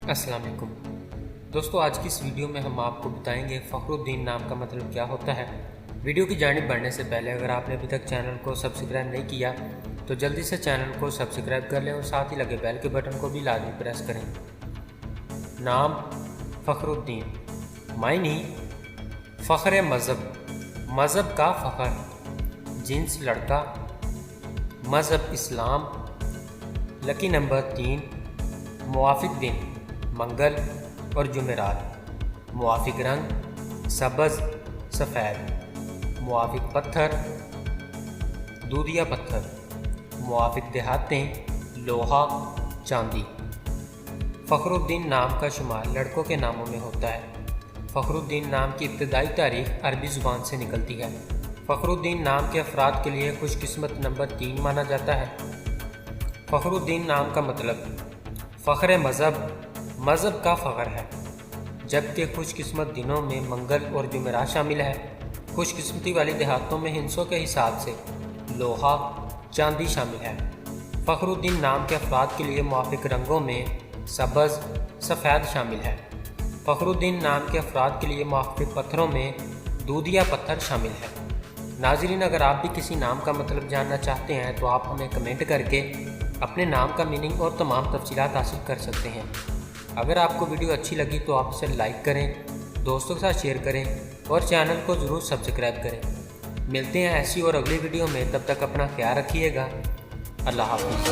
अस्सलाम वालेकुम दोस्तों, आज की इस वीडियो में हम आपको बताएंगे फ़खरुद्दीन नाम का मतलब क्या होता है। वीडियो की जानिब बढ़ने से पहले अगर आपने अभी तक चैनल को सब्सक्राइब नहीं किया तो जल्दी से चैनल को सब्सक्राइब कर लें और साथ ही लगे बेल के बटन को भी लाजमी प्रेस करें। नाम फ़खरुद्दीन, मायनी फ़ख्र मज़हब, मज़हब का फ़ख्र, जिन्स लड़का, मज़हब इस्लाम, लकी नंबर 3, मुआफ़िक दिन मंगल और जुमेरात, मुआफ़िक रंग सब्ज़ सफ़ेद, मुआफ़िक पत्थर दूधिया पत्थर, मुआफ़िक देहातें लोहा चांदी। फ़खरुद्दीन नाम का शुमार लड़कों के नामों में होता है। फ़खरुद्दीन नाम की इब्तदाई तारीख़ अरबी ज़ुबान से निकलती है। फ़खरुद्दीन नाम के अफराद के लिए खुशकिस्मत नंबर 3 माना जाता है। फ़खरुद्दीन नाम का मतलब फ़ख्र मज़हब, मज़हब का फ़ख्र है, जबकि खुशकिस्मत दिनों में मंगल और जुमेरात शामिल है। खुशकिस्मती वाली देहातों में हिंसों के हिसाब से लोहा चांदी शामिल है। फ़खरुद्दीन नाम के अफराद के लिए मुआफ़िक रंगों में सब्ज़ सफ़ेद शामिल है। फ़खरुद्दीन नाम के अफराद के लिए मुआफ़िक पत्थरों में दूधिया पत्थर शामिल है। नाज़रीन, अगर आप भी किसी नाम का मतलब जानना चाहते हैं तो आप हमें कमेंट करके अपने नाम का मीनिंग और तमाम तफसीलात हासिल कर सकते हैं। अगर आपको वीडियो अच्छी लगी तो आप इसे लाइक करें, दोस्तों के साथ शेयर करें और चैनल को ज़रूर सब्सक्राइब करें। मिलते हैं ऐसी और अगली वीडियो में, तब तक अपना ख्याल रखिएगा। अल्लाह हाफ़िज़।